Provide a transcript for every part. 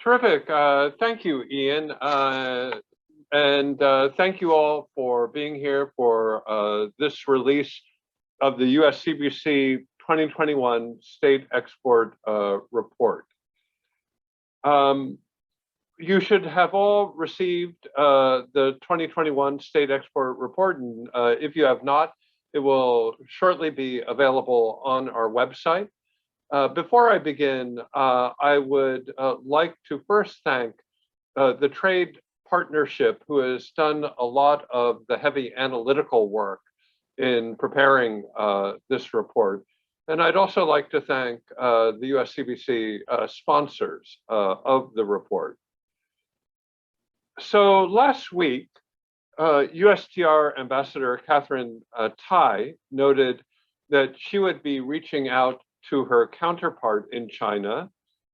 Terrific. Thank you, Ian. And thank you all for being here for this release of the USCBC 2021 State Export Report. You should have all received the 2021 State Export Report, and if you have not, it will shortly be available on our website. Before I begin, I would like to first thank the Trade Partnership, who has done a lot of the heavy analytical work in preparing this report. And I'd also like to thank the USCBC sponsors of the report. So last week, USTR Ambassador Catherine Tai noted that she would be reaching out to her counterpart in China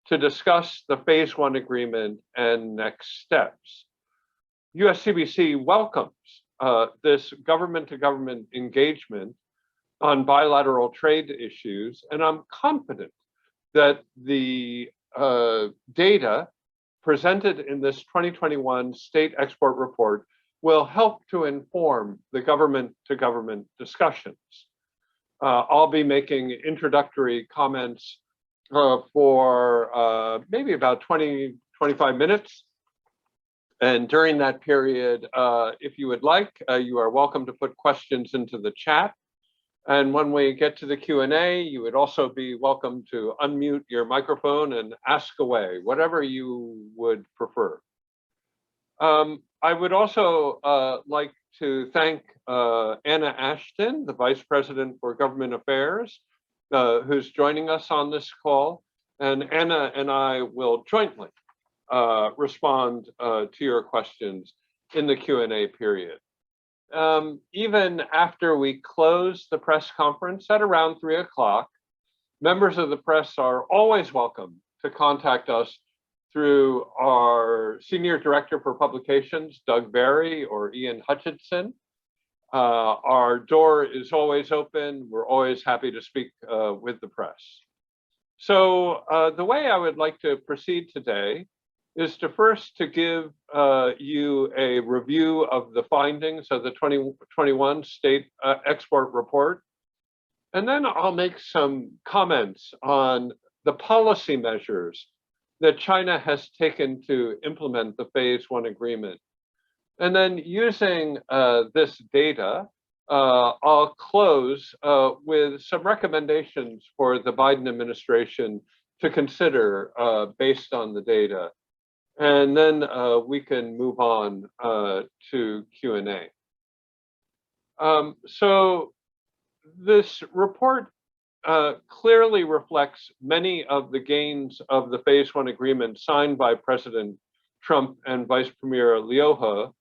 to discuss the Phase 1 agreement and next steps. USCBC welcomes this government-to-government engagement on bilateral trade issues, and I'm confident that the data presented in this 2021 State Export Report will help to inform the government-to-government discussions. I'll be making introductory comments for maybe about 20-25 minutes. And during that period, if you would like, you are welcome to put questions into the chat. And when we get to the Q&A, you would also be welcome to unmute your microphone and ask away, whatever you would prefer. I would also like to thank Anna Ashton, the Vice President for Government Affairs, who's joining us on this call. And Anna and I will jointly respond to your questions in the Q&A period. Even after we close the press conference at around 3 o'clock, members of the press are always welcome to contact us through our Senior Director for Publications, Doug Barry, or Ian Hutchinson. Our door is always open. We're always happy to speak with the press. So the way I would like to proceed today is to first to give you a review of the findings of the 2021 State Export Report. And then I'll make some comments on the policy measures that China has taken to implement the Phase 1 agreement. And then using this data, I'll close with some recommendations for the Biden administration to consider based on the data. And then we can move on to Q&A. So this report clearly reflects many of the gains of the Phase 1 agreement signed by President Trump and Vice Premier Liu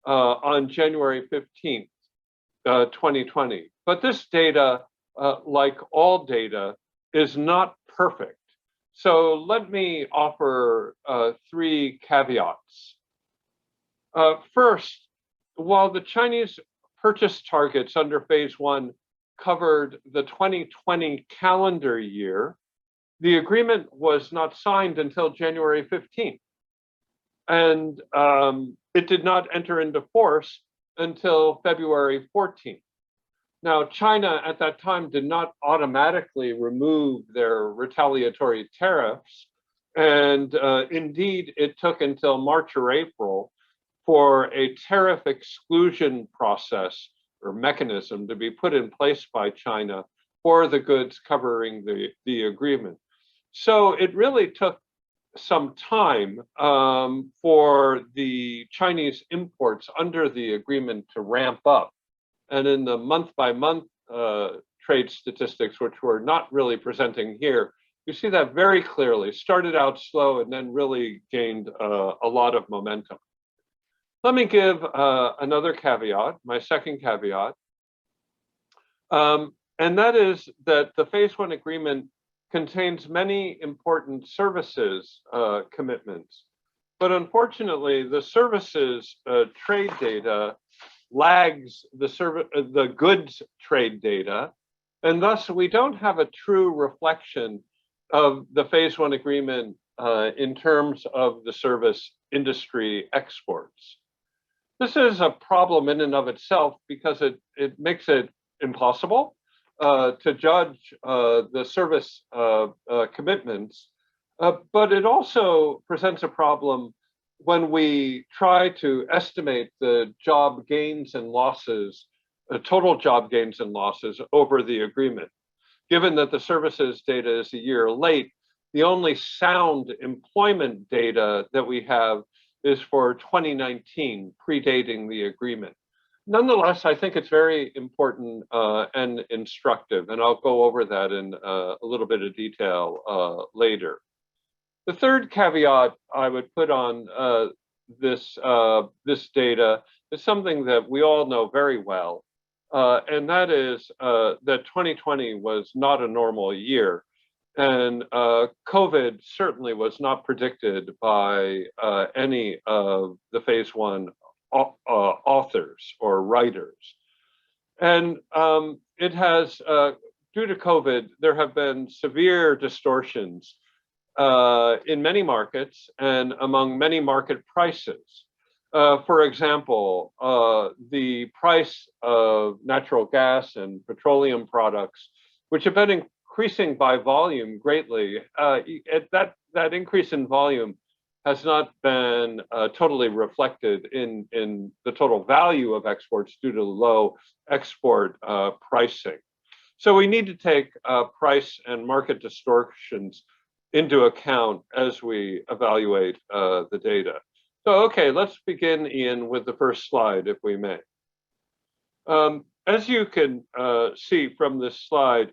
on January 15th, 2020. But this data, like all data, is not perfect. So let me offer 3 caveats. First, while the Chinese purchase targets under Phase 1 covered the 2020 calendar year, the agreement was not signed until January 15th. And it did not enter into force until February 14th. Now, China at that time did not automatically remove their retaliatory tariffs. And indeed, it took until March or April for a tariff exclusion process or mechanism to be put in place by China for the goods covering the agreement. So it really took some time for the Chinese imports under the agreement to ramp up. And in the month-by-month trade statistics, which we're not really presenting here, you see that very clearly. Started out slow and then really gained a lot of momentum. Let me give another caveat, my second caveat, and that is that the Phase 1 agreement contains many important services commitments. But unfortunately, the services trade data lags the goods trade data, and thus we don't have a true reflection of the Phase 1 agreement in terms of the service industry exports. This is a problem in and of itself because it makes it impossible to judge the service commitments, but it also presents a problem when we try to estimate the job gains and losses, total job gains and losses over the agreement. Given that the services data is a year late, the only sound employment data that we have is for 2019, predating the agreement. Nonetheless, I think it's very important and instructive, and I'll go over that in a little bit of detail later. The third caveat I would put on this data is something that we all know very well, and that is that 2020 was not a normal year. And COVID certainly was not predicted by any of the phase one authors or writers. And it has, due to COVID, there have been severe distortions in many markets and among many market prices. For example, the price of natural gas and petroleum products, which have been increasing by volume greatly, that increase in volume has not been totally reflected in the total value of exports due to low export pricing. So we need to take price and market distortions into account as we evaluate the data. So, okay, let's begin, Ian, with the first slide, if we may. As you can see from this slide,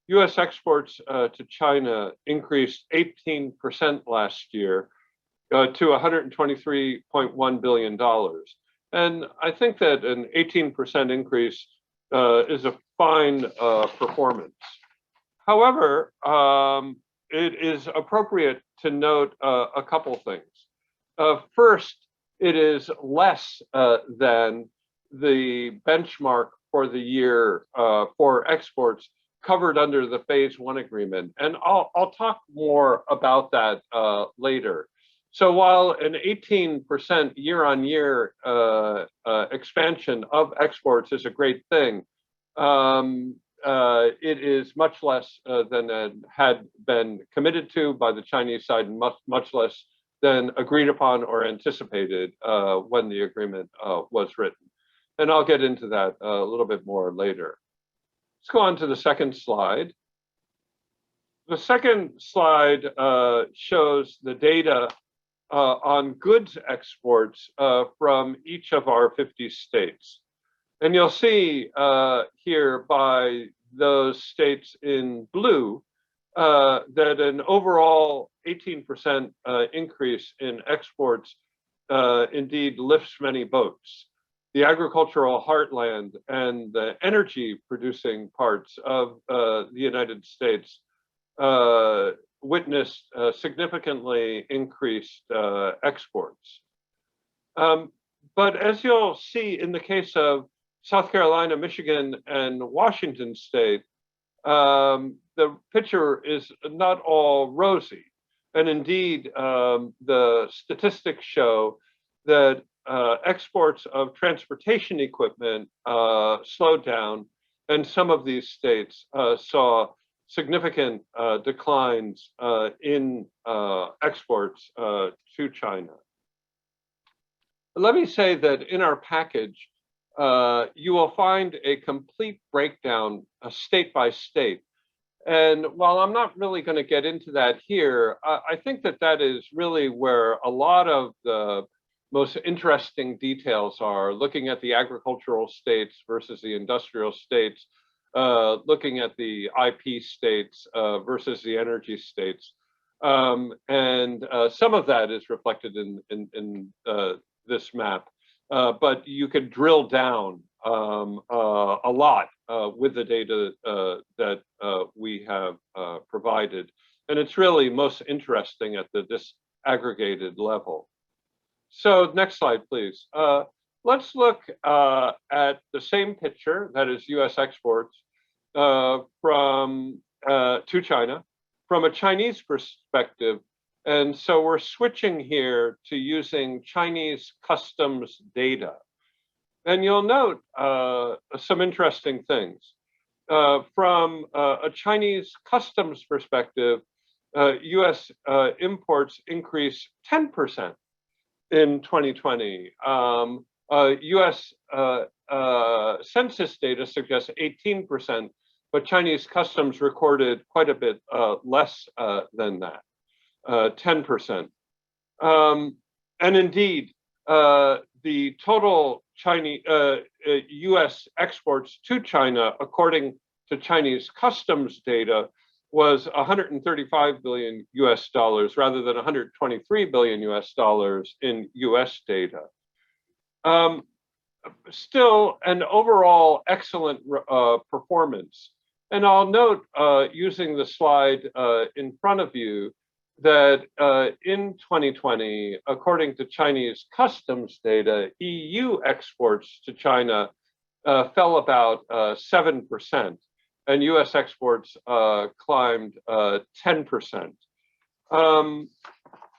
US exports to China increased 18% last year to $123.1 billion. And I think that an 18% increase is a fine performance. However, it is appropriate to note a couple things. First, it is less than the benchmark for the year for exports covered under the phase one agreement. And I'll talk more about that later. So while an 18% year-on-year expansion of exports is a great thing, it is much less than had been committed to by the Chinese side, and much less than agreed upon or anticipated when the agreement was written. And I'll get into that a little bit more later. Let's go on to the second slide. The second slide shows the data on goods exports from each of our 50 states. And you'll see here by those states in blue that an overall 18% increase in exports indeed lifts many boats. The agricultural heartland and the energy producing parts of the United States witnessed significantly increased exports. But as you'll see in the case of South Carolina, Michigan, and Washington state, the picture is not all rosy. And indeed, the statistics show that exports of transportation equipment slowed down, and some of these states saw significant declines in exports to China. Let me say that in our package, you will find a complete breakdown state by state. And while I'm not really going to get into that here, I think that that is really where a lot of the most interesting details are, looking at the agricultural states versus the industrial states, looking at the IP states versus the energy states. And some of that is reflected in this map, but you could drill down a lot with the data that we have provided. And it's really most interesting at the disaggregated level. So next slide, please. Let's look at the same picture, that is US exports to China. From a Chinese perspective, And so we're switching here to using Chinese customs data. And you'll note some interesting things. From a Chinese customs perspective, US imports increased 10% in 2020. US census data suggests 18%, but Chinese customs recorded quite a bit less than that, 10%. And indeed, the total Chinese US exports to China, according to Chinese customs data, was 135 billion US dollars rather than 123 billion US dollars in US data. Still an overall excellent performance. And I'll note, using the slide in front of you, that in 2020, according to Chinese customs data, EU exports to China fell about 7%, and US exports climbed 10%.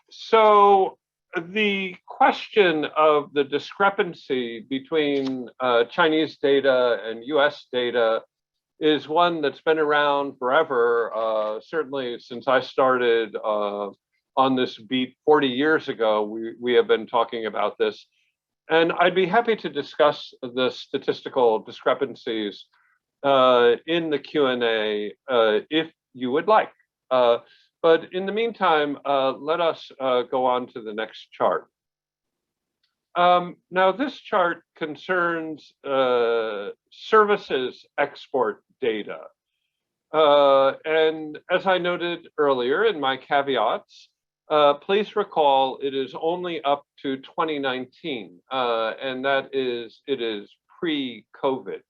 So the question of the discrepancy between Chinese data and US data is one that's been around forever, certainly since I started on this beat 40 years ago. We have been talking about this. And I'd be happy to discuss the statistical discrepancies in the Q&A if you would like. But in the meantime, let us go on to the next chart. Now, this chart concerns services export data. And as I noted earlier in my caveats, please recall it is only up to 2019, and it is pre-COVID.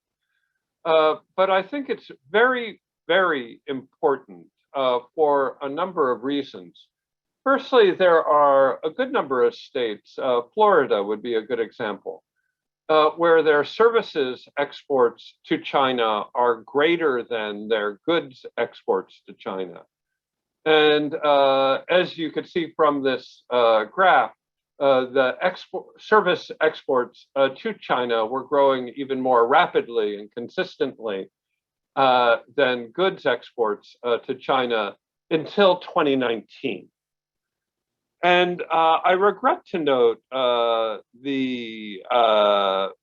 But I think it's very, very important for a number of reasons. Firstly, there are a good number of states, Florida would be a good example, where their services exports to China are greater than their goods exports to China. And as you could see from this graph, the service exports to China were growing even more rapidly and consistently than goods exports to China until 2019. And I regret to note the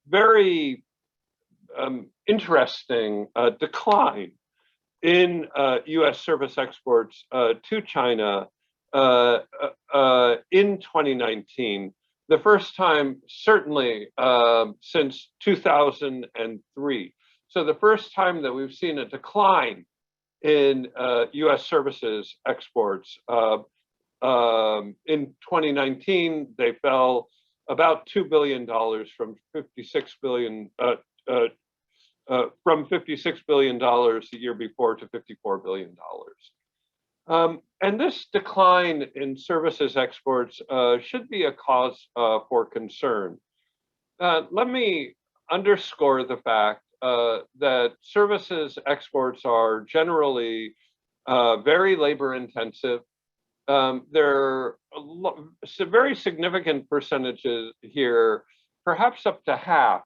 very interesting decline in US service exports to China in 2019, the first time certainly since 2003. So the first time that we've seen a decline in US services exports. In 2019, they fell about $2 billion from $56 billion the year before to $54 billion. And this decline in services exports should be a cause for concern. Let me underscore the fact that services exports are generally very labor intensive. There are very significant percentages here, perhaps up to half,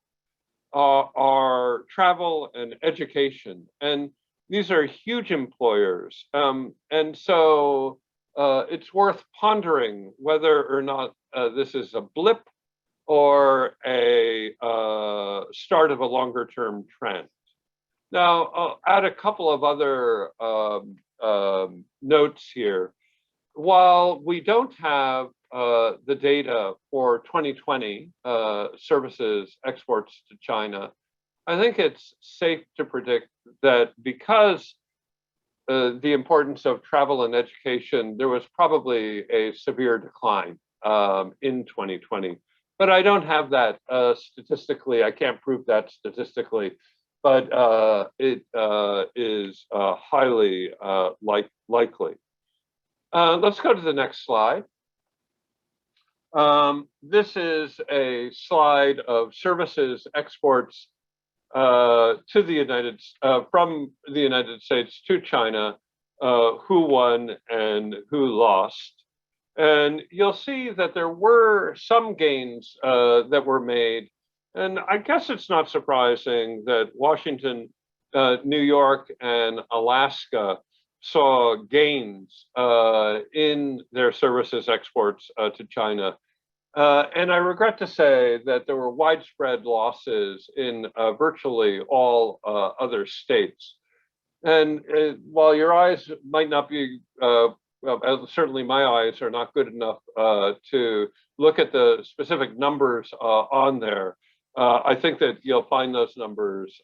are travel and education. And these are huge employers. And so it's worth pondering whether or not this is a blip or a start of a longer term trend. Now, I'll add a couple of other notes here. While we don't have the data for 2020 services exports to China, I think it's safe to predict that because the importance of travel and education, there was probably a severe decline in 2020. But I don't have that statistically. I can't prove that statistically, but it is highly likely. Let's go to the next slide. This is a slide of services exports to the from the United States to China, who won and who lost. And you'll see that there were some gains that were made. And I guess it's not surprising that Washington, New York, and Alaska saw gains in their services exports to China. And I regret to say that there were widespread losses in virtually all other states. And while your eyes might not be, certainly my eyes are not good enough to look at the specific numbers on there, I think that you'll find those numbers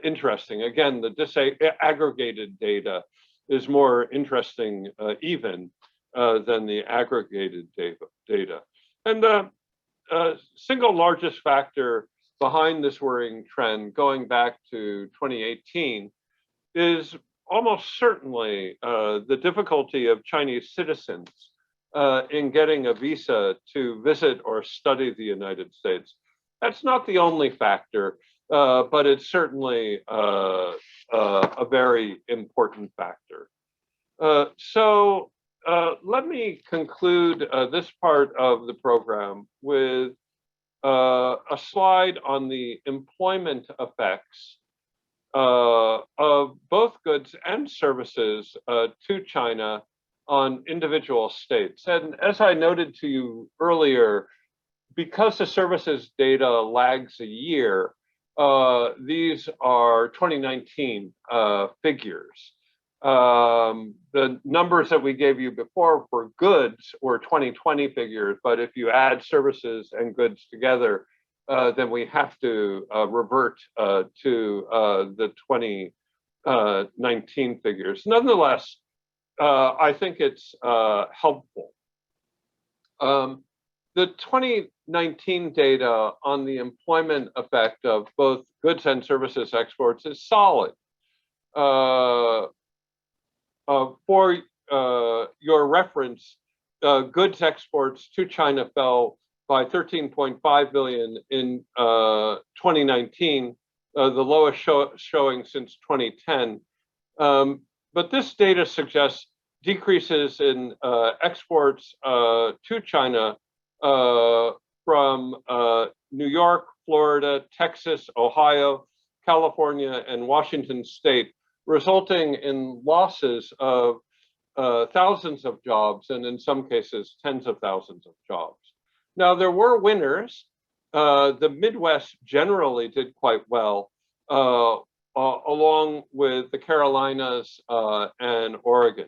interesting. Again, the disaggregated data is more interesting even than the aggregated data. And the single largest factor behind this worrying trend going back to 2018 is almost certainly the difficulty of Chinese citizens in getting a visa to visit or study the United States. That's not the only factor, but it's certainly a very important factor. So let me conclude this part of the program with a slide on the employment effects of both goods and services to China on individual states. And as I noted to you earlier, because the services data lags a year, these are 2019 figures. The numbers that we gave you before for goods were 2020 figures, but if you add services and goods together, then we have to revert to the 2019 figures. Nonetheless, I think it's helpful. The 2019 data on the employment effect of both goods and services exports is solid. For your reference, goods exports to China fell by 13.5 billion in 2019, the lowest showing since 2010. But this data suggests decreases in exports to China from New York, Florida, Texas, Ohio, California, and Washington state, resulting in losses of thousands of jobs, and in some cases, tens of thousands of jobs. Now, there were winners. The Midwest generally did quite well, along with the Carolinas and Oregon.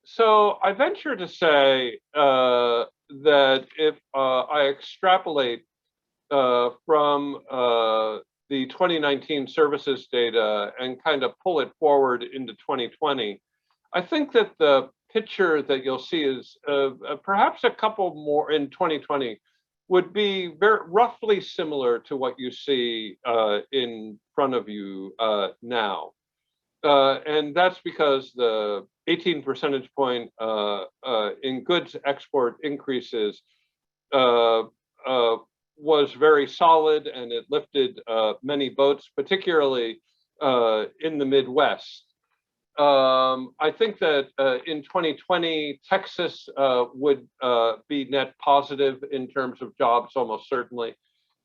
So I venture to say that if I extrapolate from the 2019 services data and kind of pull it forward into 2020, I think that the picture that you'll see is perhaps a couple more in 2020 would be very roughly similar to what you see in front of you now. And that's because the 18 percentage point in goods export increases was very solid, and it lifted many boats, particularly in the Midwest. I think that in 2020, Texas would be net positive in terms of jobs, almost certainly,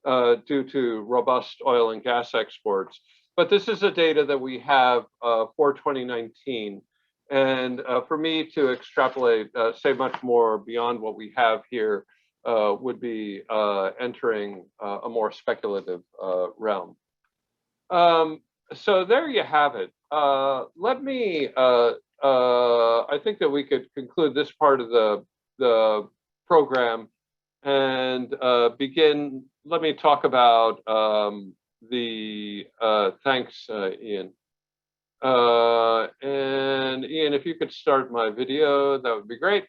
due to robust oil and gas exports. But this is the data that we have for 2019. And for me to extrapolate, say much more beyond what we have here would be entering a more speculative realm. So there you have it. Let me, I think that we could conclude this part of the program and begin. Let me talk about thanks, Ian. And Ian, if you could start my video, that would be great.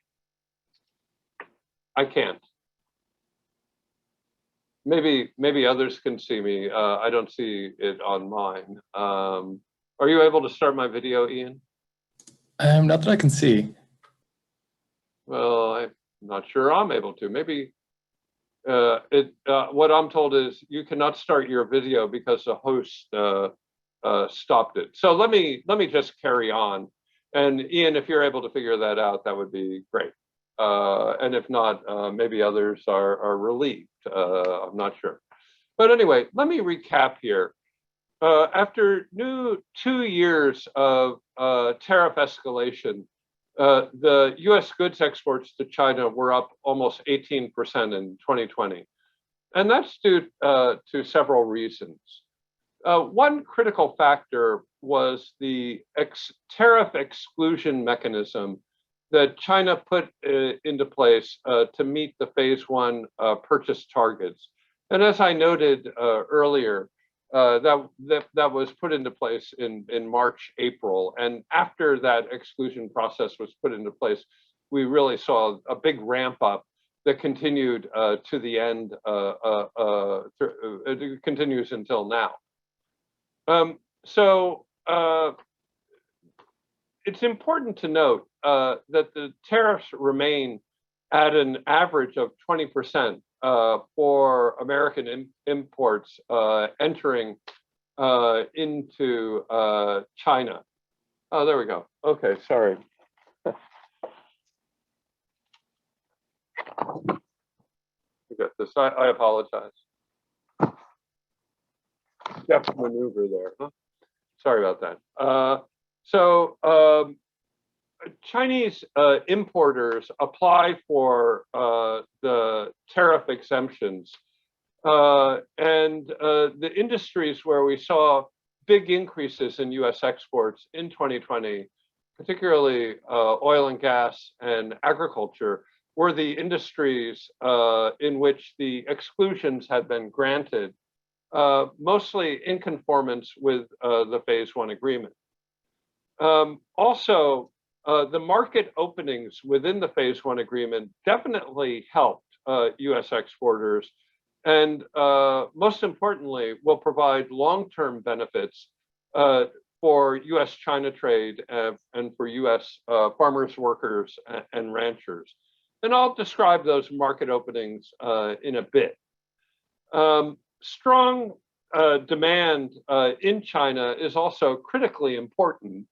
I can't. Maybe others can see me. I don't see it on mine. Are you able to start my video, Ian? Not that I can see. Well, I'm not sure I'm able to. Maybe what I'm told is you cannot start your video because the host stopped it. So let me just carry on. And Ian, if you're able to figure that out, that would be great. And if not, maybe others are relieved. I'm not sure. But anyway, let me recap here. After 2 years of tariff escalation, the US goods exports to China were up almost 18% in 2020. And that's due to several reasons. One critical factor was the tariff exclusion mechanism that China put into place to meet the phase one purchase targets. And as I noted earlier, that was put into place in March, April. And after that exclusion process was put into place, we really saw a big ramp up that continued to the end, it continues until now. It's important to note that the tariffs remain at an average of 20% for American imports entering into China. Oh, there we go. Okay, sorry. I got this. I apologize. Deft maneuver there. Huh? Sorry about that. Chinese importers apply for the tariff exemptions. And the industries where we saw big increases in US exports in 2020, particularly oil and gas and agriculture, were the industries in which the exclusions had been granted, mostly in conformance with the phase one agreement. Also, the market openings within the phase one agreement definitely helped US exporters, and most importantly, will provide long-term benefits for US-China trade and for US farmers, workers, and ranchers. And I'll describe those market openings in a bit. Strong demand in China is also critically important.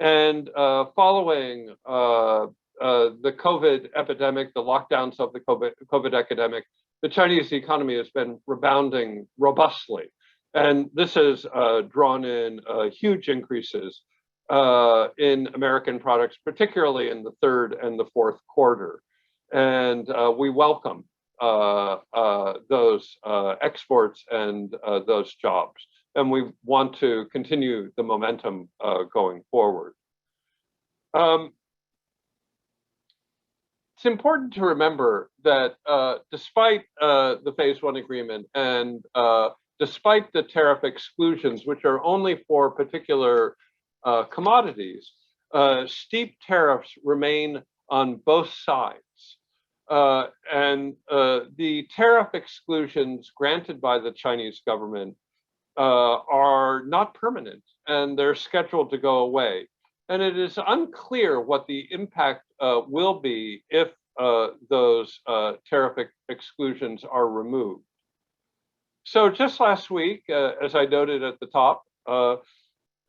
And following the COVID epidemic, the lockdowns of the COVID epidemic, the Chinese economy has been rebounding robustly. And this has drawn in huge increases in American products, particularly in the third and the fourth quarter. And we welcome those exports and those jobs. And we want to continue the momentum going forward. It's important to remember that despite the phase one agreement and despite the tariff exclusions, which are only for particular commodities, steep tariffs remain on both sides. And the tariff exclusions granted by the Chinese government are not permanent, and they're scheduled to go away. And it is unclear what the impact will be if those tariff exclusions are removed. So just last week, as I noted at the top,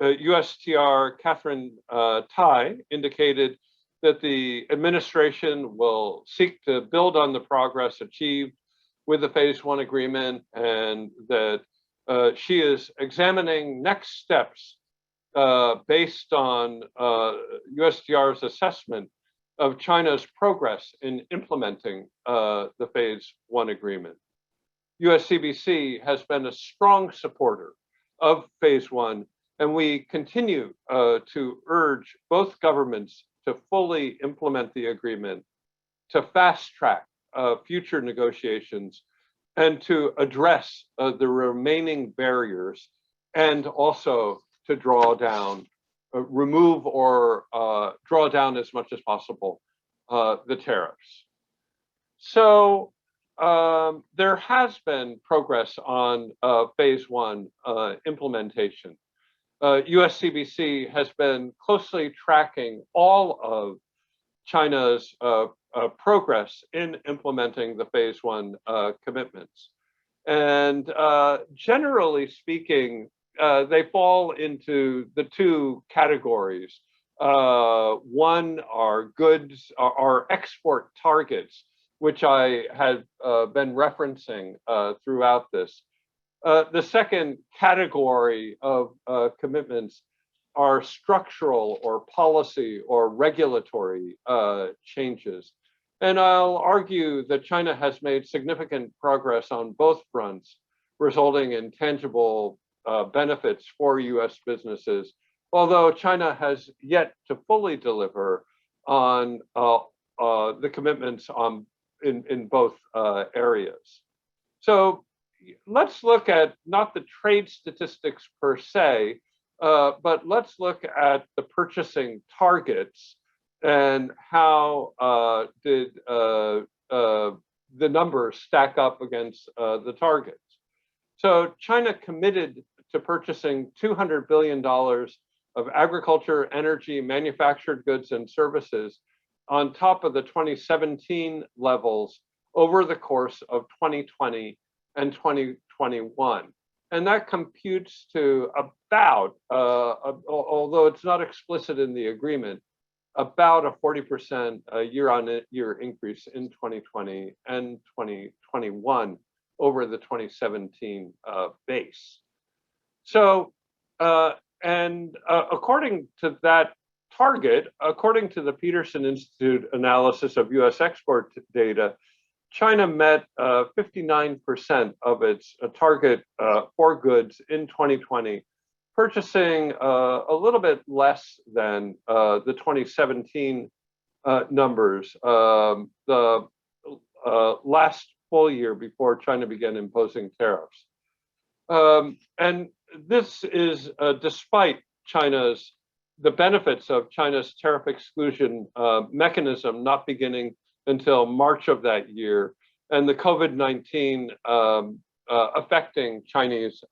USTR Catherine Tai indicated that the administration will seek to build on the progress achieved with the phase one agreement, and that she is examining next steps based on USTR's assessment of China's progress in implementing the phase one agreement. USCBC has been a strong supporter of phase one, and we continue to urge both governments to fully implement the agreement, to fast track future negotiations, and to address the remaining barriers, and also to draw down, remove or draw down as much as possible the tariffs. So there has been progress on phase one implementation. USCBC has been closely tracking all of China's progress in implementing the phase one commitments. And generally speaking, they fall into the two categories One are goods, are export targets, which I had been referencing throughout this. The second category of commitments are structural or policy or regulatory changes. And I'll argue that China has made significant progress on both fronts, resulting in tangible benefits for US businesses, although China has yet to fully deliver on the commitments in both areas. So let's look at not the trade statistics per se, but let's look at the purchasing targets and how did the numbers stack up against the targets. So China committed to purchasing $200 billion of agriculture, energy, manufactured goods, and services on top of the 2017 levels over the course of 2020 and 2021. And that computes to about, although it's not explicit in the agreement, about a 40% year-on-year increase in 2020 and 2021 over the 2017 base. So, according to that target, according to the Peterson Institute analysis of US export data, China met 59% of its target for goods in 2020, purchasing a little bit less than the 2017 numbers, the last full year before China began imposing tariffs. And this is despite the benefits of China's tariff exclusion mechanism not beginning until March of that year, and the COVID-19 affecting Chinese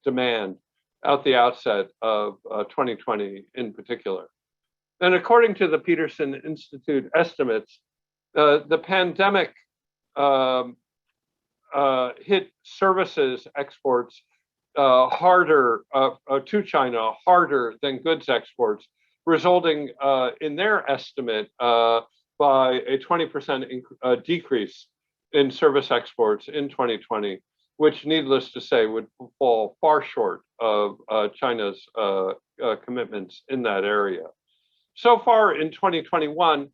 demand at the outset of 2020 in particular. And according to the Peterson Institute estimates, the pandemic hit services exports harder to China, harder than goods exports, resulting in their estimate by a 20% decrease in service exports in 2020, which, needless to say, would fall far short of China's commitments in that area. So far in 2021,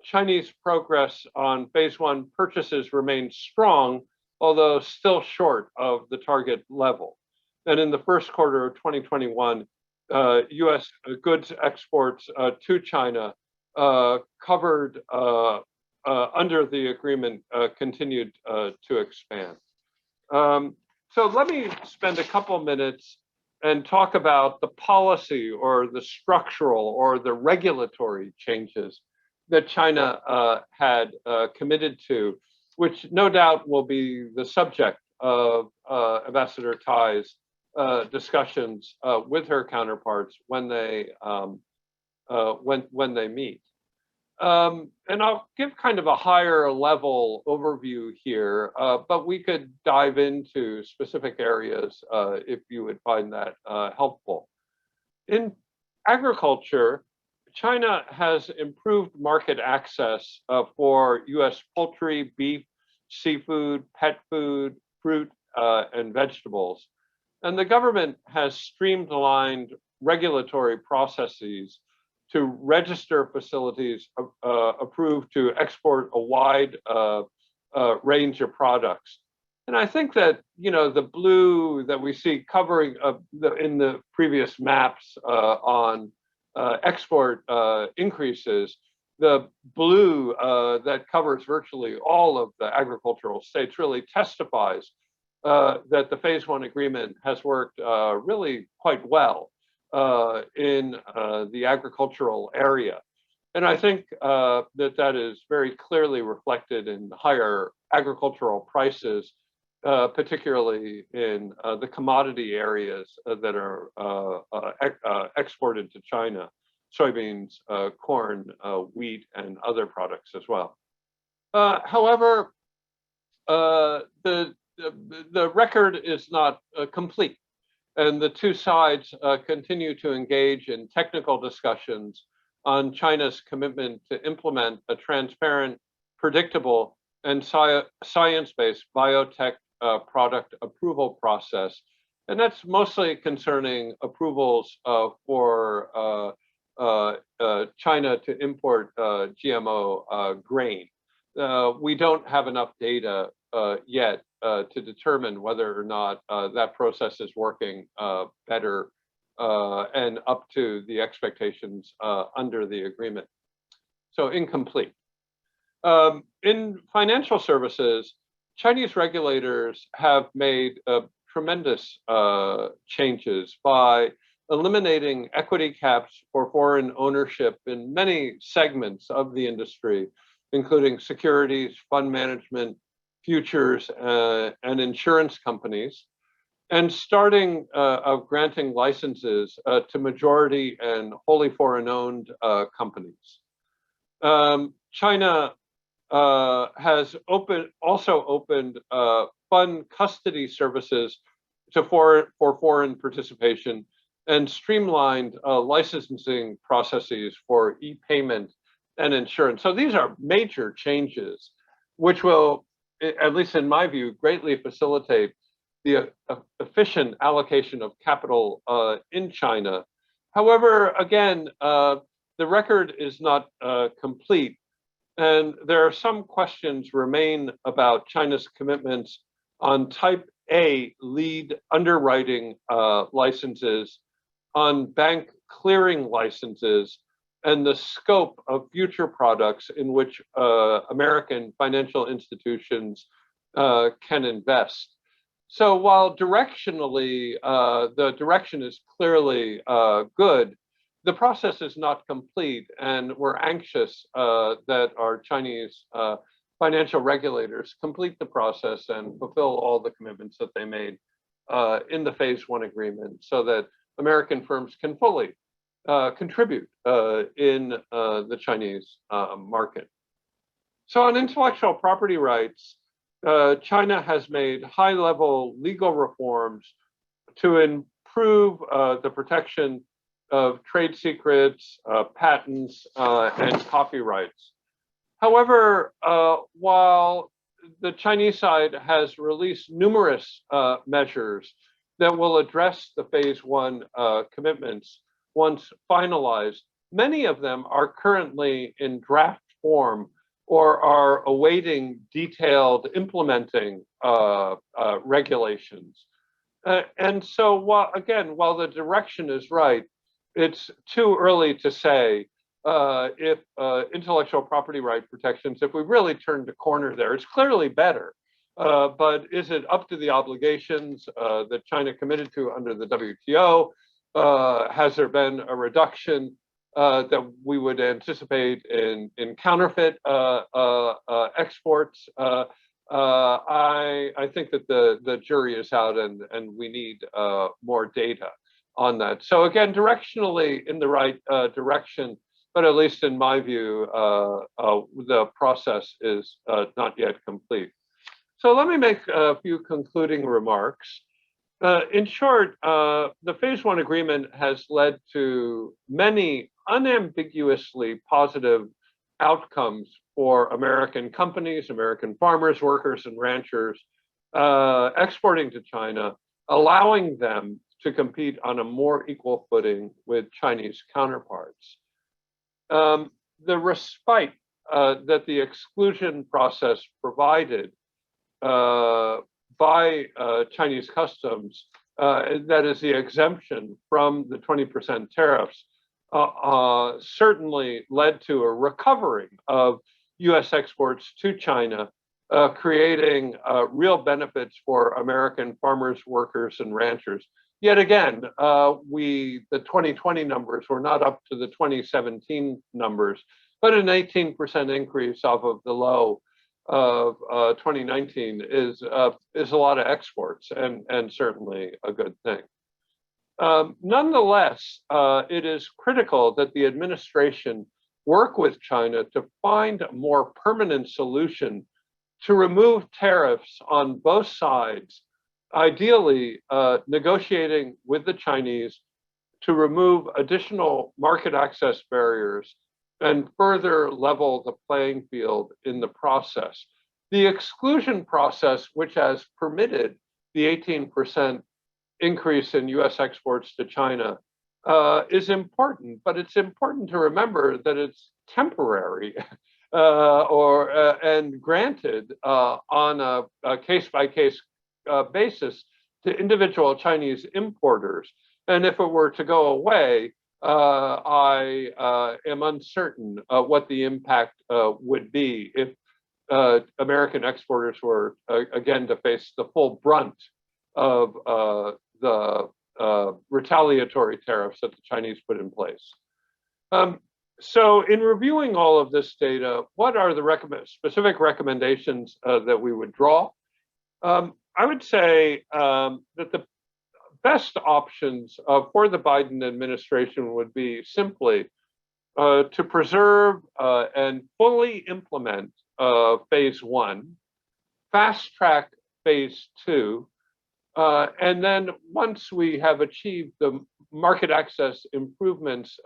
Chinese progress on phase one purchases remains strong, although still short of the target level. And in the first quarter of 2021, US goods exports to China covered under the agreement continued to expand. So let me spend a couple minutes and talk about the policy or the structural or the regulatory changes that China had committed to, which no doubt will be the subject of Ambassador Tai's discussions with her counterparts when they meet. And I'll give kind of a higher level overview here, but we could dive into specific areas if you would find that helpful. In agriculture, China has improved market access for US poultry, beef, seafood, pet food, fruit, and vegetables. And the government has streamlined regulatory processes to register facilities approved to export a wide range of products. And I think that, you know, the blue that we see covering in the previous maps on export increases, the blue that covers virtually all of the agricultural states really testifies that the phase one agreement has worked really quite well in the agricultural area. And I think that is very clearly reflected in higher agricultural prices, particularly in the commodity areas that are exported to China: soybeans, corn, wheat, and other products as well. However, the record is not complete, and the two sides continue to engage in technical discussions on China's commitment to implement a transparent, predictable, and science-based biotech product approval process. And that's mostly concerning approvals for China to import GMO grain. We don't have enough data yet to determine whether or not that process is working better and up to the expectations under the agreement. So incomplete. In financial services, Chinese regulators have made tremendous changes by eliminating equity caps for foreign ownership in many segments of the industry, including securities, fund management, futures, and insurance companies, and starting granting licenses to majority and wholly foreign-owned companies. China has also opened fund custody services for foreign participation and streamlined licensing processes for e-payment and insurance. So these are major changes, which will, at least in my view, greatly facilitate the efficient allocation of capital in China. However, again, the record is not complete, and there are some questions remain about China's commitments on Type A lead underwriting licenses, on bank clearing licenses, and the scope of future products in which American financial institutions can invest. So while directionally, the direction is clearly good, the process is not complete, and we're anxious that our Chinese financial regulators complete the process and fulfill all the commitments that they made in the Phase 1 agreement so that American firms can fully contribute in the Chinese market. So on intellectual property rights, China has made high-level legal reforms to improve the protection of trade secrets, patents, and copyrights. However, while the Chinese side has released numerous measures that will address the Phase 1 commitments once finalized, many of them are currently in draft form or are awaiting detailed implementing regulations. And so, while the direction is right, it's too early to say if intellectual property right protections, if we really turned a corner there. It's clearly better, but is it up to the obligations that China committed to under the WTO? Has there been a reduction that we would anticipate in counterfeit exports? I think that the jury is out, and we need more data on that. So again, directionally in the right direction, but at least in my view, the process is not yet complete. So let me make a few concluding remarks. In short, the Phase 1 agreement has led to many unambiguously positive outcomes for American companies, American farmers, workers, and ranchers exporting to China, allowing them to compete on a more equal footing with Chinese counterparts. The respite that the exclusion process provided by Chinese customs, that is the exemption from the 20% tariffs, certainly led to a recovery of US exports to China, creating real benefits for American farmers, workers, and ranchers. Yet again, the 2020 numbers were not up to the 2017 numbers, but an 18% increase off of the low of 2019 is a lot of exports, and certainly a good thing. Nonetheless, it is critical that the administration work with China to find a more permanent solution to remove tariffs on both sides, ideally negotiating with the Chinese to remove additional market access barriers and further level the playing field in the process. The exclusion process, which has permitted the 18% increase in US exports to China, is important, but it's important to remember that it's temporary and granted on a case-by-case basis to individual Chinese importers. And if it were to go away, I am uncertain what the impact would be if American exporters were again to face the full brunt of the retaliatory tariffs that the Chinese put in place. So in reviewing all of this data, what are the specific recommendations that we would draw? I would say that the best options for the Biden administration would be simply to preserve and fully implement phase one, fast track phase two, and then once we have achieved the market access improvements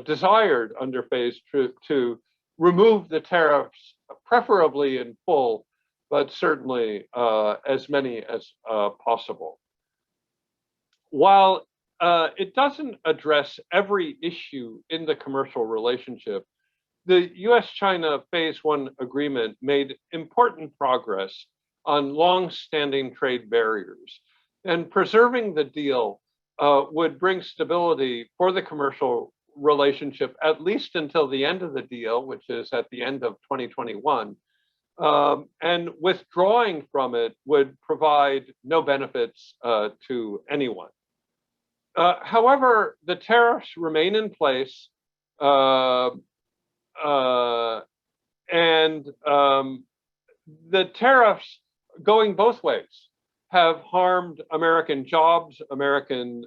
desired under phase two, remove the tariffs, preferably in full, but certainly as many as possible. While it doesn't address every issue in the commercial relationship, the US-China Phase 1 agreement made important progress on long-standing trade barriers, and preserving the deal would bring stability for the commercial relationship, at least until the end of the deal, which is at the end of 2021. And withdrawing from it would provide no benefits to anyone. However, the tariffs remain in place, and the tariffs going both ways have harmed American jobs, American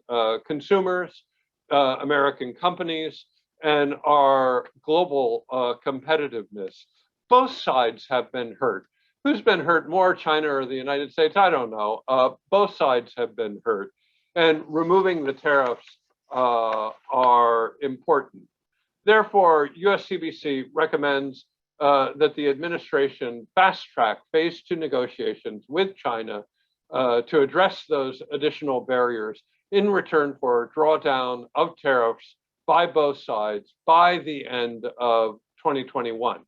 consumers, American companies, and our global competitiveness. Both sides have been hurt. Who's been hurt more, China or the United States? I don't know. Both sides have been hurt. And removing the tariffs are important. Therefore, USCBC recommends that the administration fast-track phase two negotiations with China to address those additional barriers in return for drawdown of tariffs by both sides by the end of 2021.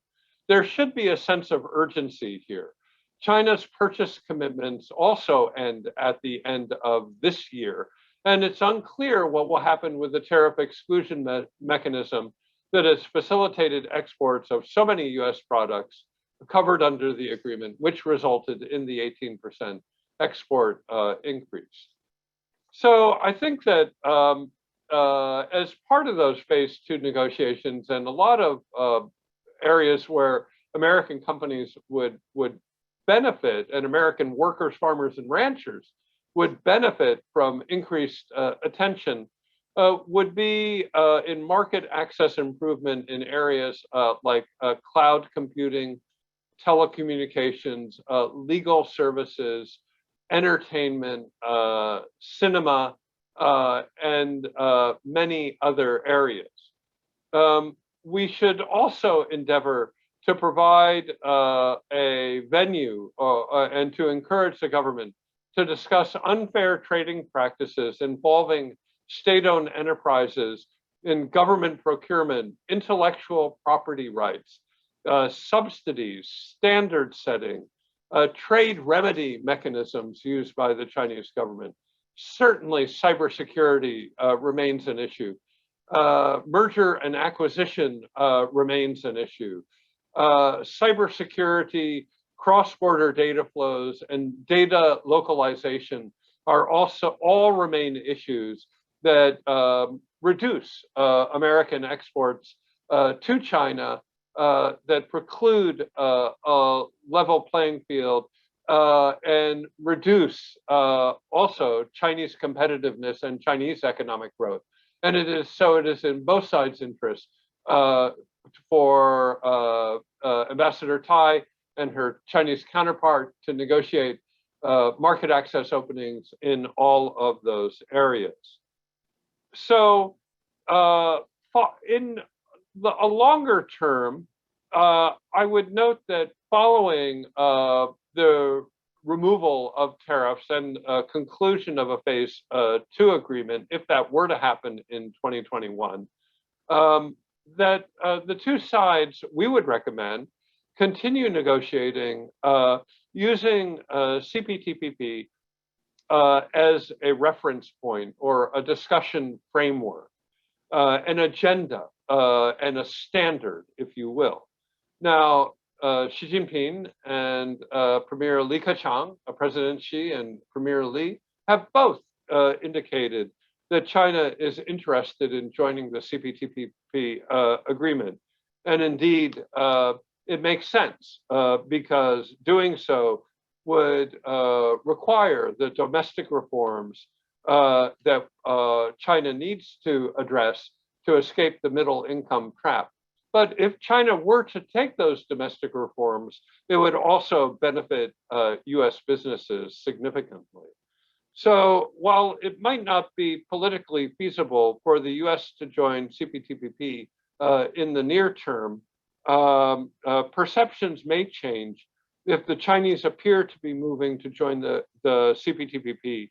There should be a sense of urgency here. China's purchase commitments also end at the end of this year, and it's unclear what will happen with the tariff exclusion mechanism that has facilitated exports of so many US products covered under the agreement, which resulted in the 18% export increase. So I think that as part of those phase two negotiations, and a lot of areas where American companies would benefit, and American workers, farmers, and ranchers would benefit from increased attention, would be in market access improvement in areas like cloud computing, telecommunications, legal services, entertainment, cinema, and many other areas. We should also endeavor to provide a venue and to encourage the government to discuss unfair trading practices involving state-owned enterprises in government procurement, intellectual property rights, subsidies, standard setting, trade remedy mechanisms used by the Chinese government. Certainly, cybersecurity remains an issue. Merger and acquisition remains an issue. Cybersecurity, cross-border data flows, and data localization are also all remain issues that reduce American exports to China, that preclude a level playing field and reduce also Chinese competitiveness and Chinese economic growth. And it is in both sides' interest for Ambassador Tai and her Chinese counterpart to negotiate market access openings in all of those areas. so in a longer term, I would note that following the removal of tariffs and conclusion of a phase 2 agreement, if that were to happen in 2021, that the two sides, we would recommend, continue negotiating using CPTPP as a reference point or a discussion framework, an agenda, and a standard, if you will. Now, Xi Jinping and Premier Li Keqiang, President Xi and Premier Li, have both indicated that China is interested in joining the CPTPP agreement. And indeed, it makes sense because doing so would require the domestic reforms that China needs to address to escape the middle income trap. But if China were to take those domestic reforms, it would also benefit US businesses significantly. So while it might not be politically feasible for the US to join CPTPP in the near term, perceptions may change if the Chinese appear to be moving to join the CPTPP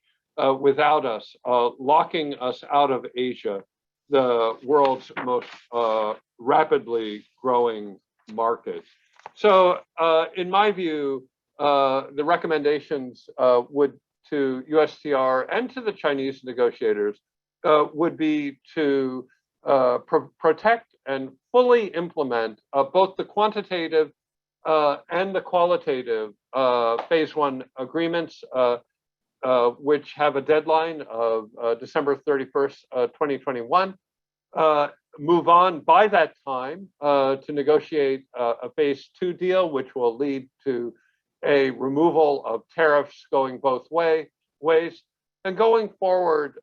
without us, locking us out of Asia, the world's most rapidly growing market. So in my view, the recommendations would to USTR and to the Chinese negotiators would be to protect and fully implement both the quantitative and the qualitative phase 1 agreements, which have a deadline of December 31st, 2021. Move on by that time to negotiate a phase 2 deal, which will lead to a removal of tariffs going both ways. And going forward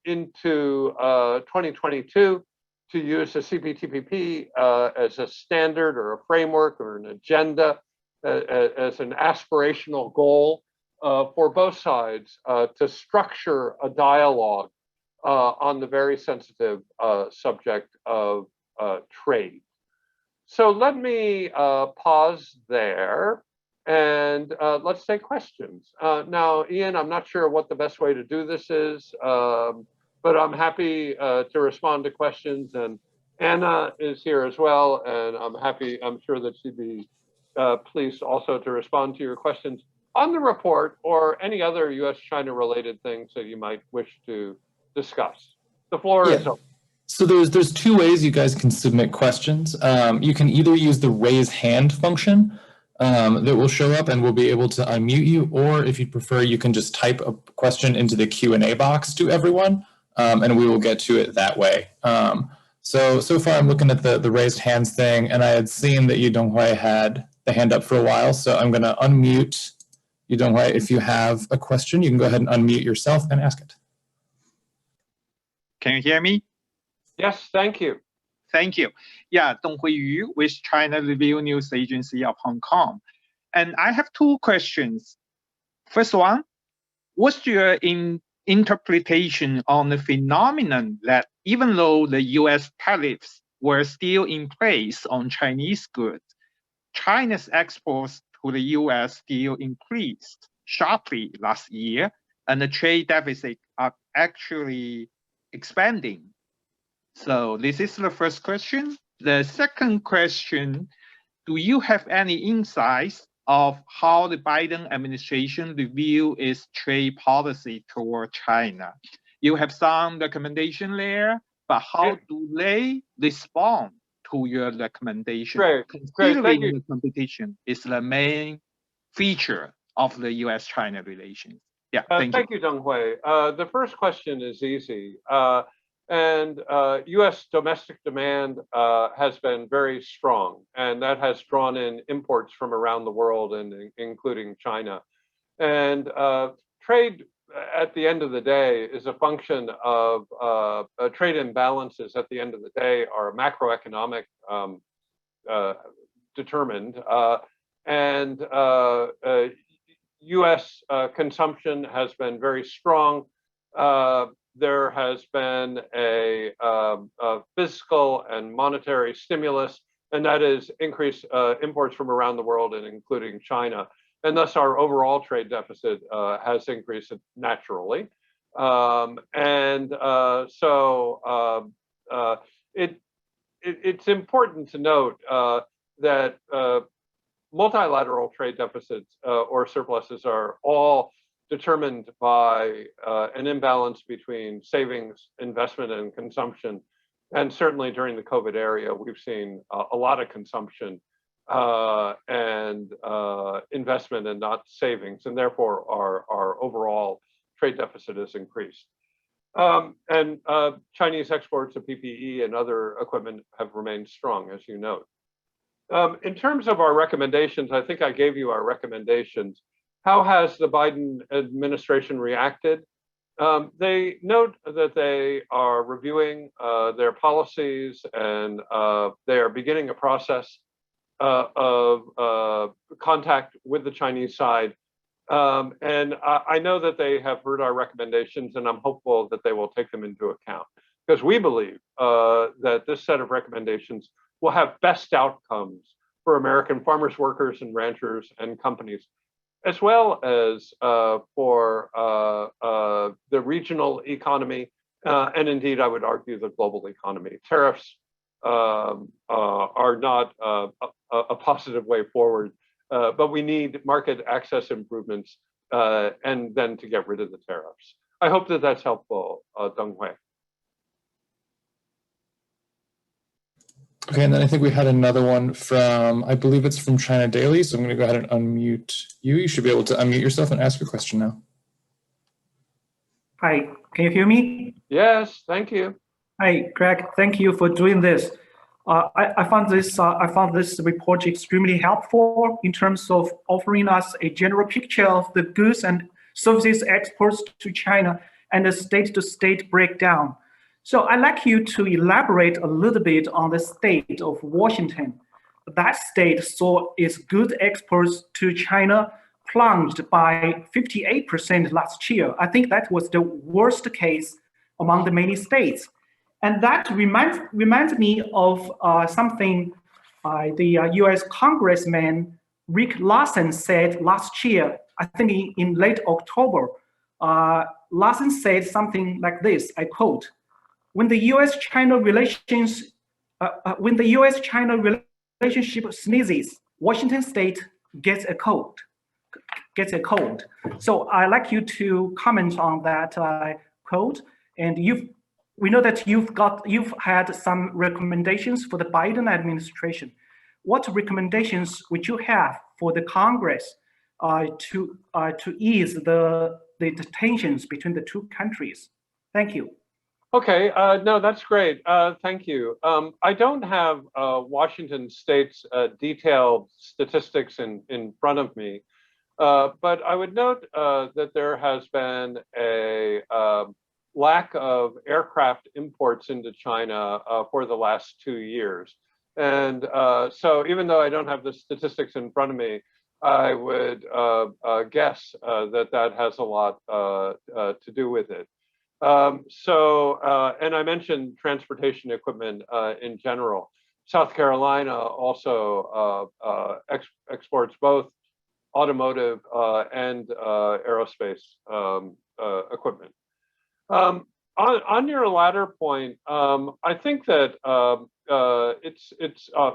into 2022, to use the CPTPP as a standard or a framework or an agenda, as an aspirational goal for both sides to structure a dialogue on the very sensitive subject of trade. So let me pause there and let's take questions. Now, Ian, I'm not sure what the best way to do this is, but I'm happy to respond to questions, and Anna is here as well, and I'm sure that she'd be pleased also to respond to your questions on the report or any other US-China related things that you might wish to discuss. The floor is open. So there's two ways you guys can submit questions. You can either use the raise hand function that will show up and we'll be able to unmute you, or if you prefer, you can just type a question into the Q&A box to everyone, and we will get to it that way. So far I'm looking at the raised hands thing, and I had seen that Yu Donghui had the hand up for a while, so I'm going to unmute Yu Donghui. If you have a question, you can go ahead and unmute yourself and ask it. Can you hear me? Yes, thank you. Thank you. Yeah, Donghui Yu with China Review News Agency of Hong Kong. And I have two questions. First one, what's your interpretation on the phenomenon that even though the US tariffs were still in place on Chinese goods, China's exports to the US still increased sharply last year, and the trade deficit are actually expanding? So this is the first question. The second question, do you have any insights of how the Biden administration review its trade policy toward China? You have some recommendation there, but how do they respond to your recommendation? Great. Considering the competition is the main feature of the US-China relations. Yeah, thank you. Thank you, Donghui. The first question is easy. US domestic demand has been very strong, and that has drawn in imports from around the world, and including China. And trade, at the end of the day, is a function of trade imbalances. At the end of the day, are macroeconomic determined, and US consumption has been very strong. there has been a fiscal and monetary stimulus, and that is increased imports from around the world, and including China. And thus our overall trade deficit has increased naturally. It's important to note that multilateral trade deficits or surpluses are all determined by an imbalance between savings, investment, and consumption. And certainly during the COVID era, we've seen a lot of consumption and investment and not savings, and therefore our overall trade deficit has increased. Chinese exports of PPE and other equipment have remained strong, as you note. In terms of our recommendations, I think I gave you our recommendations. How has the Biden administration reacted? They note that they are reviewing their policies, and they are beginning a process of contact with the Chinese side. I know that they have heard our recommendations, and I'm hopeful that they will take them into account, because we believe that this set of recommendations will have best outcomes for American farmers, workers, and ranchers and companies, as well as for the regional economy, and indeed, I would argue, the global economy. Tariffs are not a positive way forward, but we need market access improvements and then to get rid of the tariffs. I hope that that's helpful, Donghui. Okay, and then I think we had another one from, I believe it's from China Daily. So I'm going to go ahead and unmute you. You should be able to unmute yourself and ask your question now. Hi, can you hear me? Yes, thank you. Hi, Greg. Thank you for doing this. I found this report extremely helpful in terms of offering us a general picture of the goods and services exports to China and the state-to-state breakdown. So I'd like you to elaborate a little bit on the state of Washington. That state saw its goods exports to China plunged by 58% last year. I think that was the worst case among the many states. And that reminds me of something the US Congressman Rick Larsen said last year, I think in late October. Larsen said something like this, I quote, when the US-China relationship sneezes, Washington state gets a cold. So I'd like you to comment on that quote. And we know that you've had some recommendations for the Biden administration. What recommendations would you have for the Congress to ease the tensions between the two countries? Thank you. Okay, no, that's great. Thank you. I don't have Washington State's detailed statistics in front of me, but I would note that there has been a lack of aircraft imports into China for the last 2 years. And so even though I don't have the statistics in front of me, I would guess that has a lot to do with it. And I mentioned transportation equipment in general. South Carolina also exports both automotive and aerospace equipment. On your latter point, I think that it's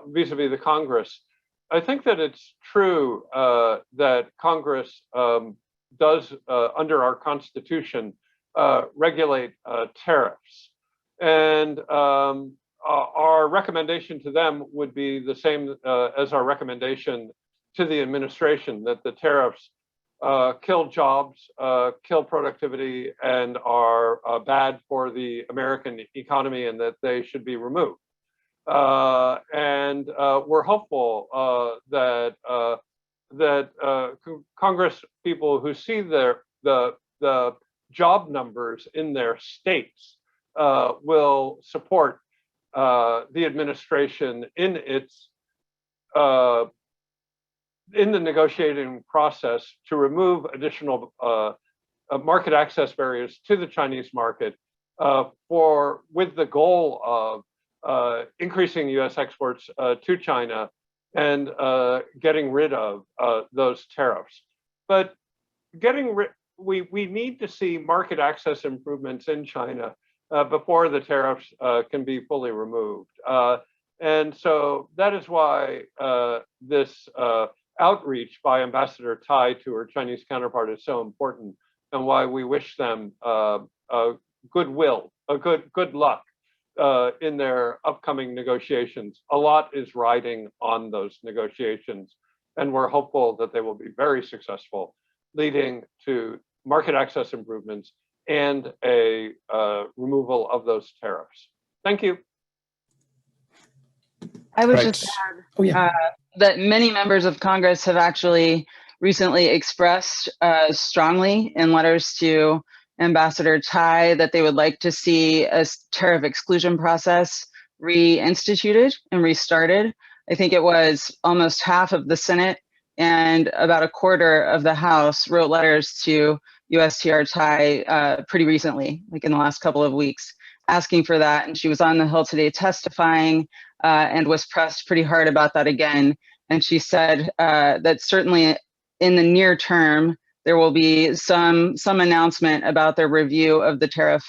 vis-a-vis the Congress. I think that it's true that Congress does, under our Constitution, regulate tariffs. And our recommendation to them would be the same as our recommendation to the administration, that the tariffs kill jobs, kill productivity, and are bad for the American economy, and that they should be removed. And we're hopeful that Congress people who see the job numbers in their states will support the administration in its in the negotiating process to remove additional market access barriers to the Chinese market with the goal of increasing U.S. exports to China and getting rid of those tariffs. But we need to see market access improvements in China before the tariffs can be fully removed. And so that is why this outreach by Ambassador Tai to her Chinese counterpart is so important, and why we wish them goodwill, good luck in their upcoming negotiations. A lot is riding on those negotiations, and we're hopeful that they will be very successful, leading to market access improvements and a removal of those tariffs. Thank you. I would Right. just add that many members of Congress have actually recently expressed strongly in letters to Ambassador Tai that they would like to see a tariff exclusion process reinstituted and restarted. I think it was almost half of the Senate and about a quarter of the House wrote letters to USTR Tai pretty recently, like in the last couple of weeks, asking for that. And she was on the Hill today testifying and was pressed pretty hard about that again. And she said that certainly in the near term, there will be some announcement about their review of the tariff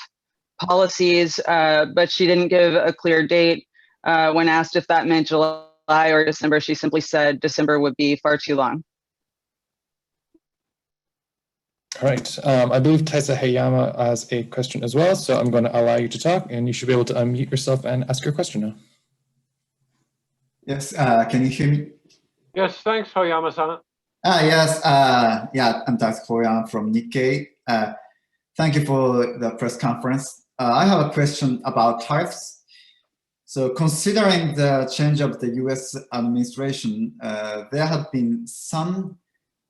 policies, but she didn't give a clear date. When asked if that meant July or December, she simply said December would be far too long. All right. I believe Taisa Hayama has a question as well, so I'm going to allow you to talk, and you should be able to unmute yourself and ask your question now. Yes, can you hear me? Yes, thanks, Hoyama-san. Yes, yeah, I'm Taisa Hayama from Nikkei. Thank you for the press conference. I have a question about tariffs. So considering the change of the US administration, there have been some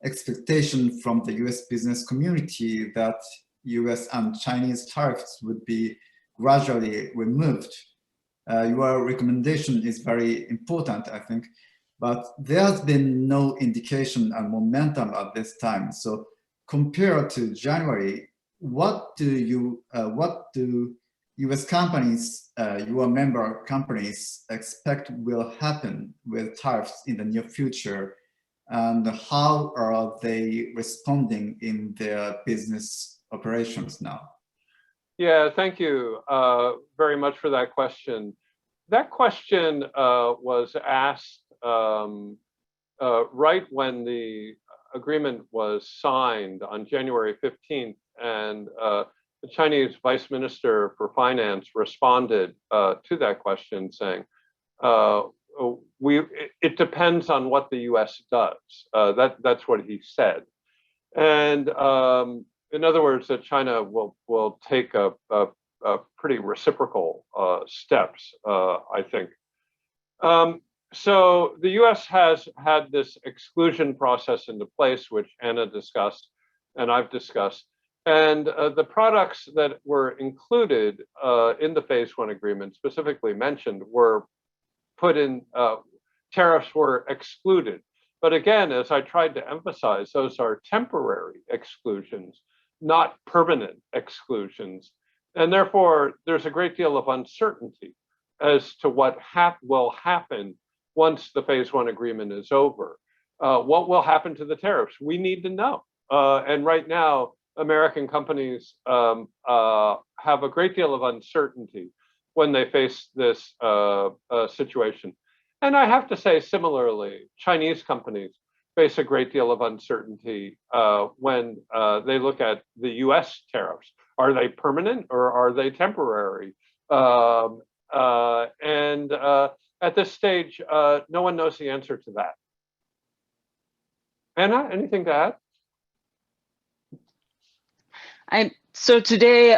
expectation from the US business community that US and Chinese tariffs would be gradually removed. Your recommendation is very important, I think, but there has been no indication and momentum at this time. So compared to January, what do US companies, your member companies, expect will happen with tariffs in the near future? And how are they responding in their business operations now? Yeah, thank you very much for that question. That question was asked right when the agreement was signed on January 15th, and the Chinese Vice Minister for Finance responded to that question saying, it depends on what the US does. That's what he said. And in other words, that China will take a pretty reciprocal steps, I think. So the US has had this exclusion process into place, which Anna discussed and I've discussed. And the products that were included in the Phase 1 agreement, specifically mentioned, were put in, tariffs were excluded. But again, as I tried to emphasize, those are temporary exclusions, not permanent exclusions. And therefore, there's a great deal of uncertainty as to what will happen once the Phase 1 agreement is over. What will happen to the tariffs? We need to know. And right now, American companies have a great deal of uncertainty when they face this situation. And I have to say, similarly, Chinese companies face a great deal of uncertainty when they look at the US tariffs. Are they permanent or are they temporary? And at this stage, no one knows the answer to that. Anna, anything to add? So today,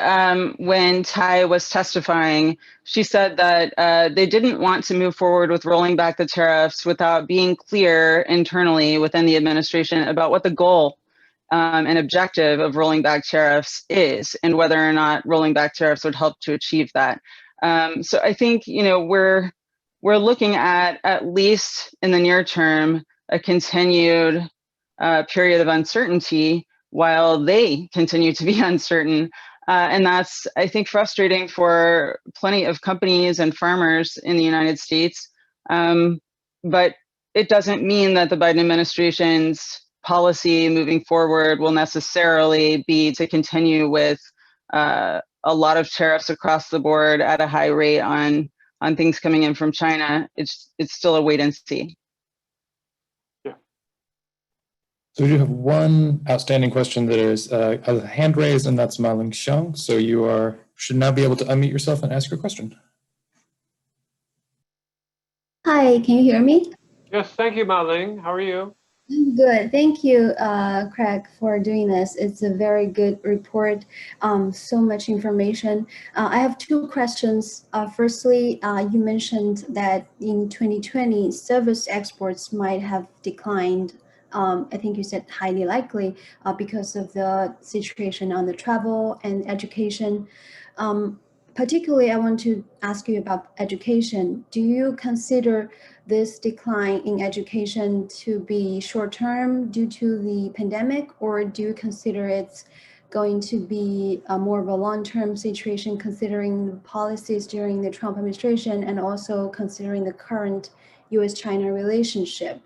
when Tai was testifying, she said that they didn't want to move forward with rolling back the tariffs without being clear internally within the administration about what the goal and objective of rolling back tariffs is, and whether or not rolling back tariffs would help to achieve that. So I think, you know, we're looking at least in the near term, a continued period of uncertainty while they continue to be uncertain And that's, I think, frustrating for plenty of companies and farmers in the United States. But it doesn't mean that the Biden administration's policy moving forward will necessarily be to continue with a lot of tariffs across the board at a high rate on things coming in from China. It's still a wait and see. So we do have one outstanding question that is has a hand raised, and that's Ma-Ling Xiang. So you should now be able to unmute yourself and ask your question. Hi, can you hear me? Yes, thank you, Ma-Ling. How are you? I'm good. Thank you, Craig, for doing this. It's a very good report. So much information. I have two questions. Firstly, you mentioned that in 2020, service exports might have declined. I think you said highly likely because of the situation on the travel and education. Particularly, I want to ask you about education. Do you consider this decline in education to be short-term due to the pandemic, or do you consider it's going to be more of a long-term situation considering the policies during the Trump administration and also considering the current US-China relationship?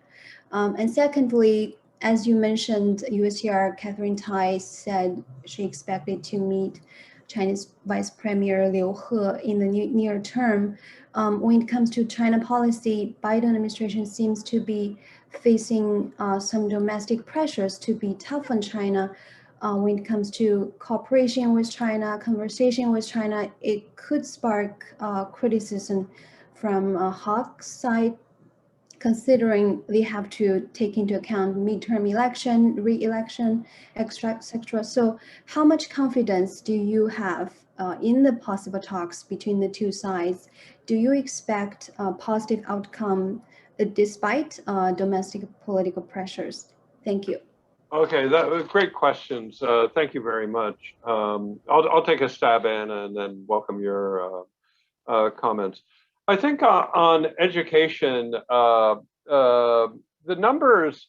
And secondly, as you mentioned, USTR Catherine Tai said she expected to meet Chinese Vice Premier Liu He in the near term. When it comes to China policy, Biden administration seems to be facing some domestic pressures to be tough on China. When it comes to cooperation with China, conversation with China, it could spark criticism from Hawk's side, considering they have to take into account midterm election, re-election, etc. So how much confidence do you have in the possible talks between the two sides? Do you expect a positive outcome despite domestic political pressures? Thank you. Okay, that was great questions. Thank you very much. I'll take a stab, Anna, and then welcome your comments. I think on education, the numbers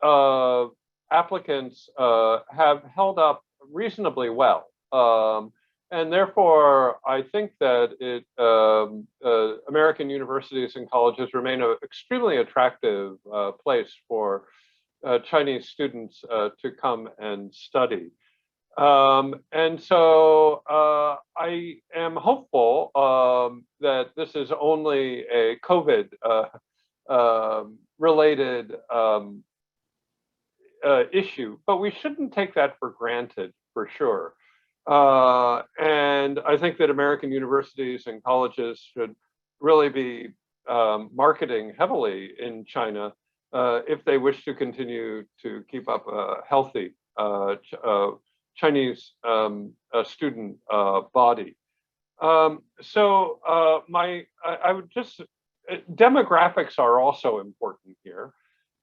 of applicants have held up reasonably well. And therefore, I think that American universities and colleges remain an extremely attractive place for Chinese students to come and study. And so I am hopeful that this is only a COVID related issue, but we shouldn't take that for granted, for sure. And I think that American universities and colleges should really be marketing heavily in China if they wish to continue to keep up a healthy Chinese student body. I would just, demographics are also important here.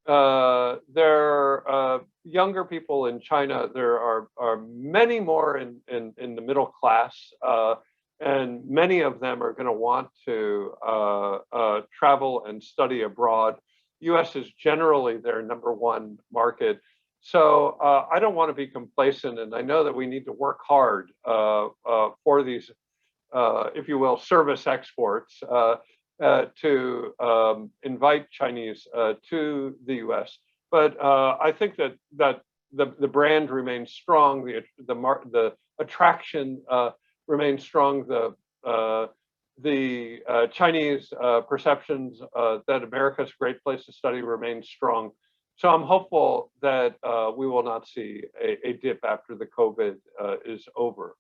There are younger people in China. There are many more in the middle class, and many of them are going to want to travel and study abroad. US is generally their #1 market. So I don't want to be complacent, and I know that we need to work hard for these, if you will, service exports to invite Chinese to the US. But I think that the brand remains strong, the attraction remains strong, the Chinese perceptions that America's a great place to study remains strong. So I'm hopeful that we will not see a dip after the COVID is over.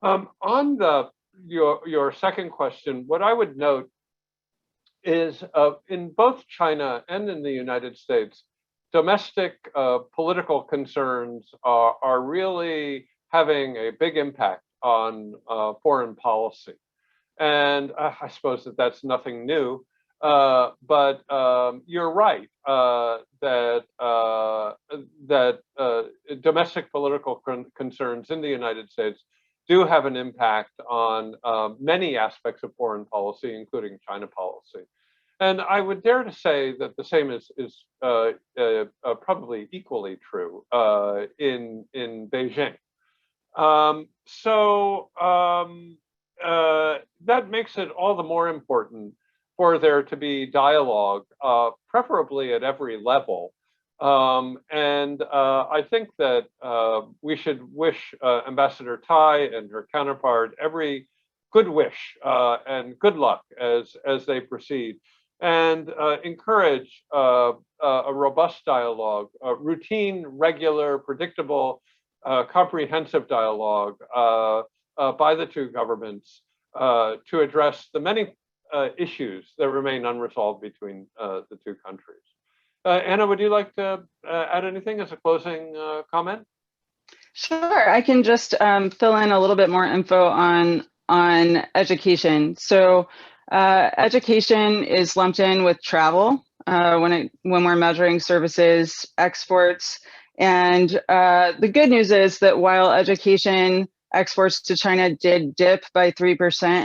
On your second question, what I would note is in both China and in the United States, domestic political concerns are really having a big impact on foreign policy. And I suppose that's nothing new. But you're right that domestic political concerns in the United States do have an impact on many aspects of foreign policy, including China policy. And I would dare to say that the same is probably equally true in Beijing. That makes it all the more important for there to be dialogue, preferably at every level. I think that we should wish Ambassador Tai and her counterpart every good wish and good luck as they proceed, and encourage a robust dialogue, routine, regular, predictable, comprehensive dialogue by the two governments to address the many issues that remain unresolved between the two countries. Anna, would you like to add anything as a closing comment? Sure, I can just fill in a little bit more info on education. So education is lumped in with travel when we're measuring services exports. And the good news is that while education exports to China did dip by 3%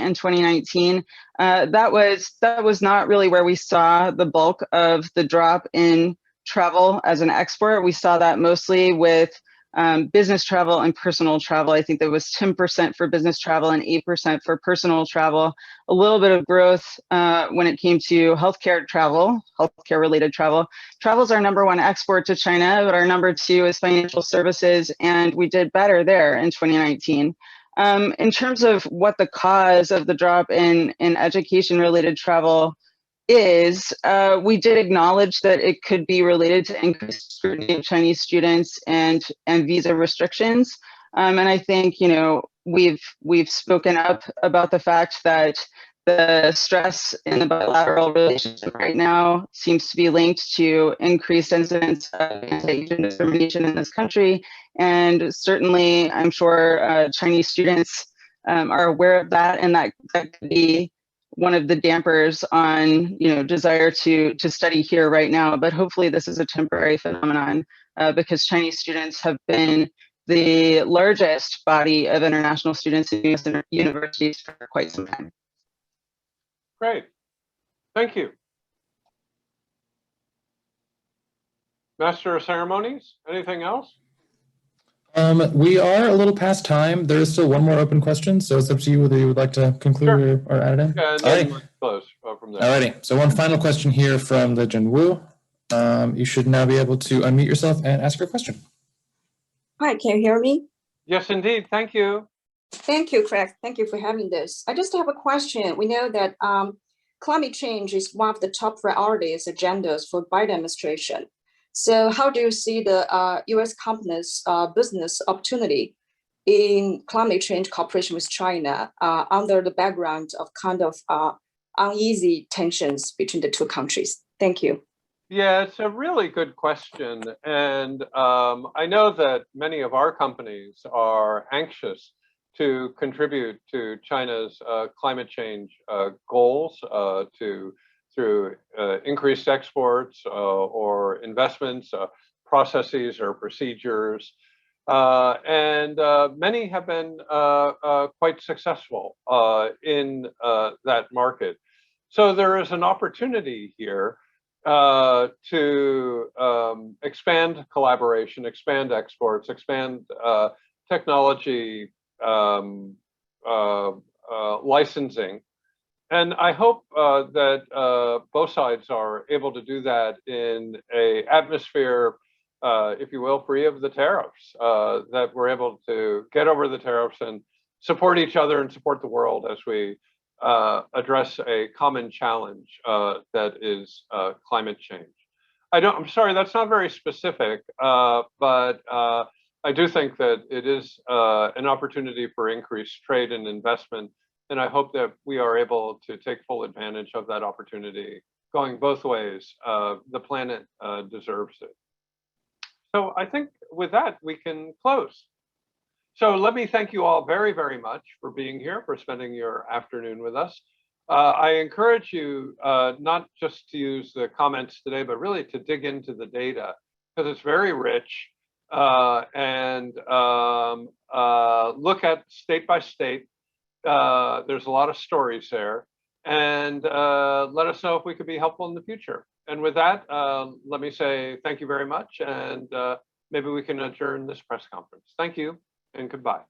in 2019, that was not really where we saw the bulk of the drop in travel as an export. We saw that mostly with business travel and personal travel. I think there was 10% for business travel and 8% for personal travel. A little bit of growth when it came to healthcare travel, healthcare related travel. Travel is our #1 export to China, but our #2 is financial services, and we did better there in 2019. In terms of what the cause of the drop in education related travel is, we did acknowledge that it could be related to increased scrutiny of Chinese students and visa restrictions. And I think, you know, we've spoken up about the fact that the stress in the bilateral relationship right now seems to be linked to increased incidents of anti-Asian discrimination in this country. And certainly, I'm sure Chinese students are aware of that, and that could be one of the dampers on, you know, desire to study here right now. But hopefully this is a temporary phenomenon because Chinese students have been the largest body of international students in US universities for quite some time. Great, thank you. Master of Ceremonies, anything else? We are a little past time. There is still one more open question, so it's up to you whether you would like to conclude or add it in. Yeah, and then we'll close from there. Alrighty, so one final question here from the Jinwoo. You should now be able to unmute yourself and ask your question. Hi, can you hear me? Yes, indeed. Thank you. Thank you, Craig. Thank you for having this. I just have a question. We know that climate change is one of the top priorities agendas for Biden administration. So how do you see the US companies' business opportunity in climate change cooperation with China under the background of kind of uneasy tensions between the two countries? Thank you. Yeah, it's a really good question. And I know that many of our companies are anxious to contribute to China's climate change goals through increased exports or investments, processes or procedures. And many have been quite successful in that market. So there is an opportunity here to expand collaboration, expand exports, expand technology licensing. And I hope that both sides are able to do that in an atmosphere, if you will, free of the tariffs, that we're able to get over the tariffs and support each other and support the world as we address a common challenge that is climate change. I'm sorry, that's not very specific, but I do think that it is an opportunity for increased trade and investment. And I hope that we are able to take full advantage of that opportunity going both ways. The planet deserves it. So I think with that, we can close. So let me thank you all very, very much for being here, for spending your afternoon with us. I encourage you not just to use the comments today, but really to dig into the data, because it's very rich, and look at state by state. There's a lot of stories there, and let us know if we could be helpful in the future. And with that, let me say thank you very much, and maybe we can adjourn this press conference. Thank you and goodbye.